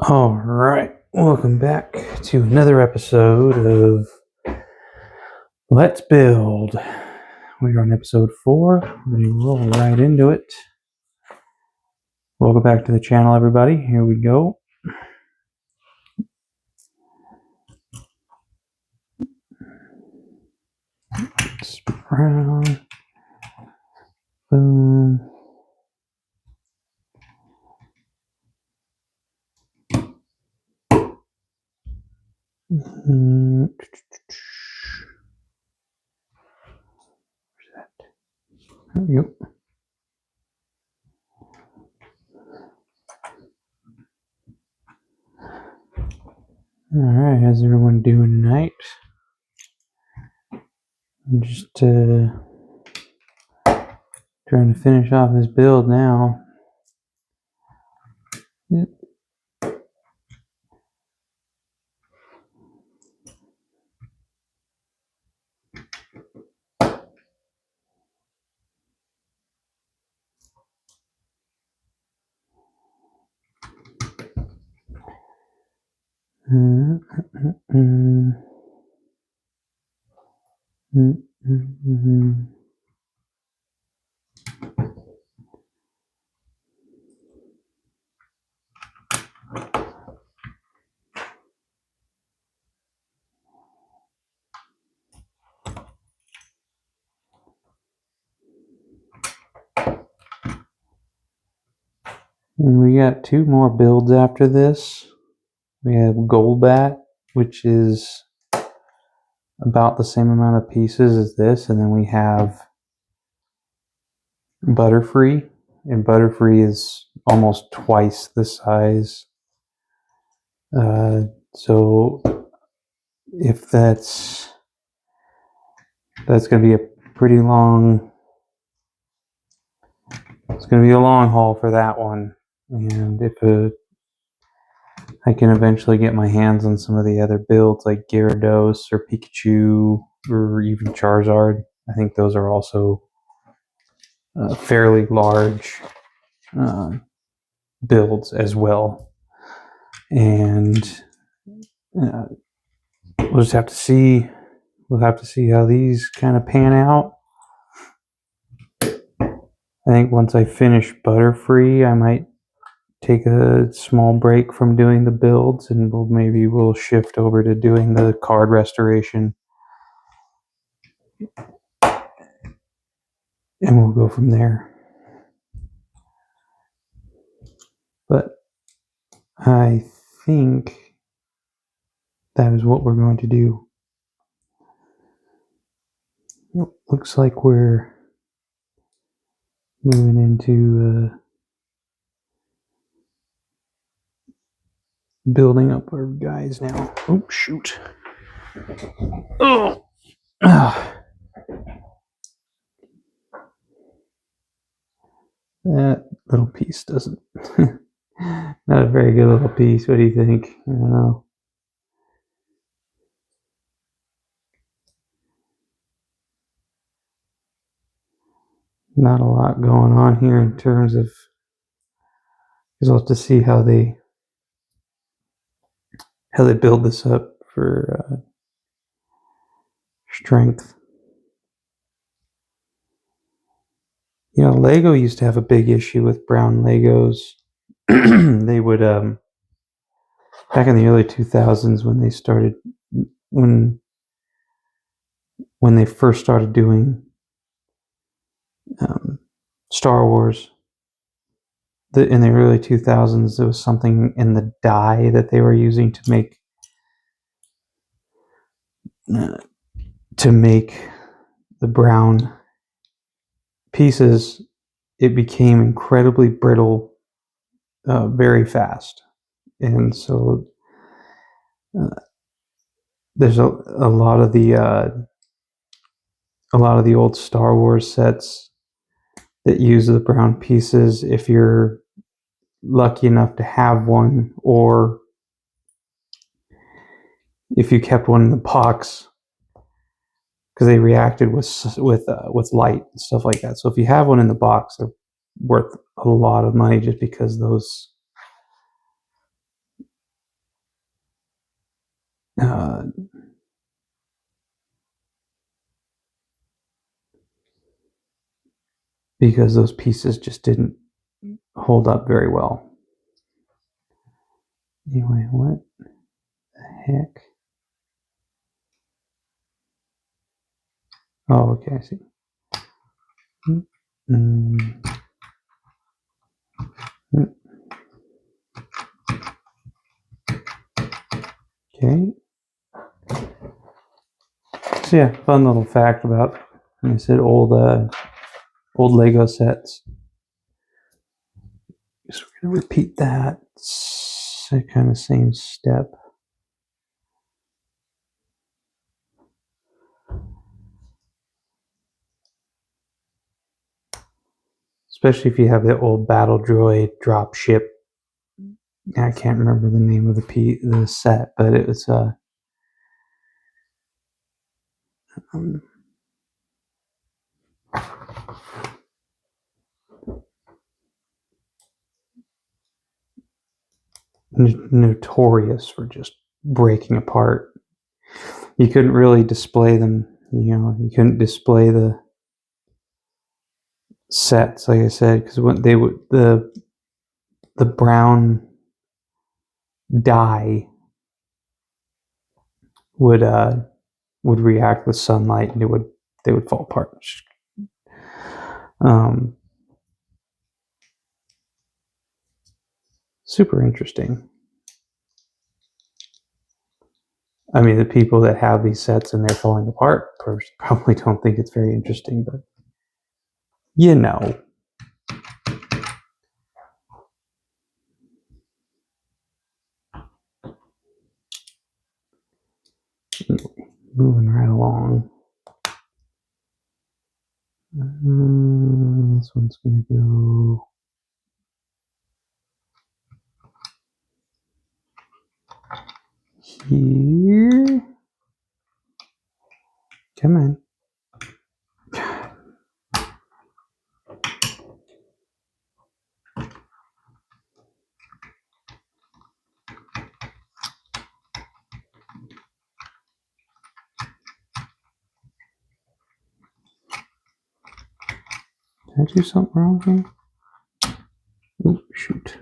All right, welcome back to another episode of Let's Build. We are on episode 4. We roll right into it. Welcome back to the channel, everybody. Here we go. Brown. Boom. Where's that? There we go. Alright, how's everyone doing tonight? I'm just trying to finish off this build now. Yep. And we got 2 more builds after this. We have Goldbat, which is about the same amount of pieces as this, and then we have Butterfree, and Butterfree is almost twice the size. So if that's going to be a pretty long, it's going to be a long haul for that one. And if I can eventually get my hands on some of the other builds like Gyarados or Pikachu or even Charizard, I think those are also fairly large builds as well. And we'll just have to see. We'll have to see how these kind of pan out. I think once I finish Butterfree, I might take a small break from doing the builds, and we'll shift over to doing the card restoration, and we'll go from there. But I think that is what we're going to do. It looks like we're moving into building up our guys now. Oh, shoot. Oh. That little piece doesn't... Not a very good little piece. What do you think? I don't know. Not a lot going on here in terms of... You'll have to see how they build this up for strength. You know, Lego used to have a big issue with brown Legos. They would, back in the early 2000s when they first started doing Star Wars, in the early 2000s, there was something in the dye that they were using to make the brown pieces. It became incredibly brittle very fast, and so there's a lot of the old Star Wars sets that use the brown pieces. If you're lucky enough to have one, or if you kept one in the box, because they reacted with light and stuff like that. So if you have one in the box, they're worth a lot of money, just because those because those pieces just didn't hold up very well. Anyway, what the heck? Oh, okay, I see. Okay. So yeah, fun little fact about, like I said, old Lego sets. So we're gonna repeat that kind of same step. Especially if you have the old Battle Droid drop ship. I can't remember the name of the set, but it was notorious for just breaking apart. You couldn't really display them. You couldn't display the sets, like I said, because when they would the brown dye would react with sunlight, and they would fall apart. Super interesting. I mean, the people that have these sets and they're falling apart probably don't think it's very interesting, but you know. Anyway, moving right along. This one's going to go here. Come on. Did I do something wrong here? Oh, shoot.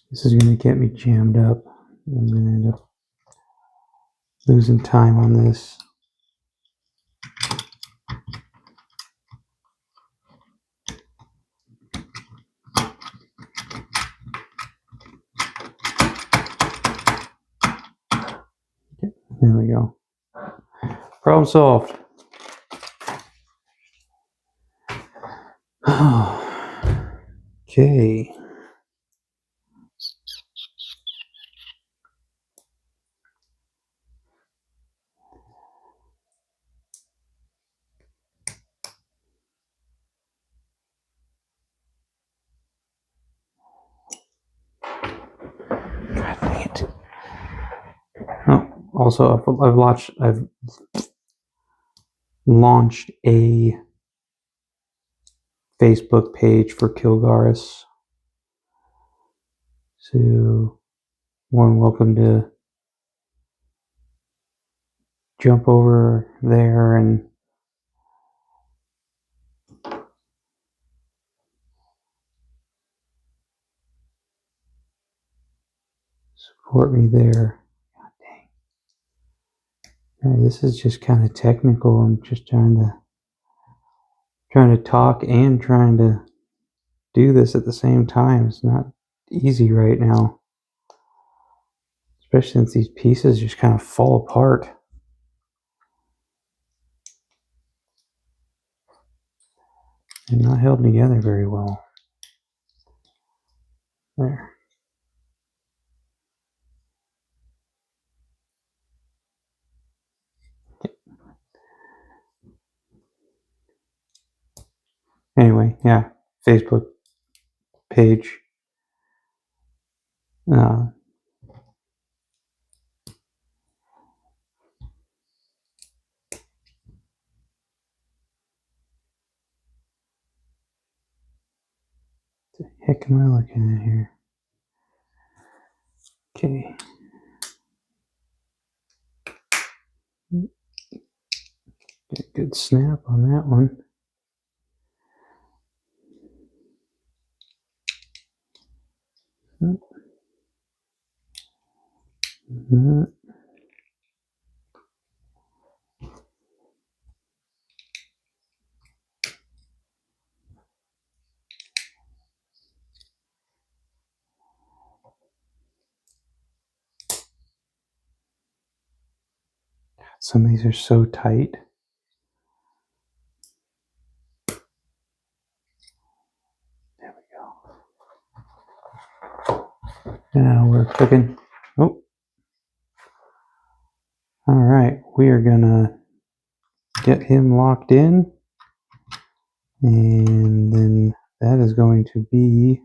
This is going to get me jammed up. I'm going to end up losing time on this. Okay, there we go. Problem solved. Okay. God dang it. Oh, also, I've launched a Facebook page for Kilgaris. So, warm welcome to jump over there and support me there. God dang. This is just kind of technical. I'm just trying to talk and trying to do this at the same time. It's not easy right now, especially since these pieces just kind of fall apart. They're not held together very well. There. Anyway, yeah, Facebook page. What the heck am I looking at here? Okay. Get a good snap on that one. Some of these are so tight. There we go. Now we're cooking. Oh. All right, we are gonna get him locked in, and then that is going to be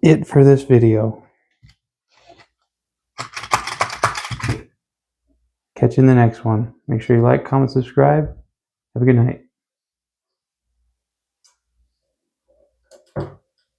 it for this video. Catch you in the next one. Make sure you like, comment, subscribe. Have a good night.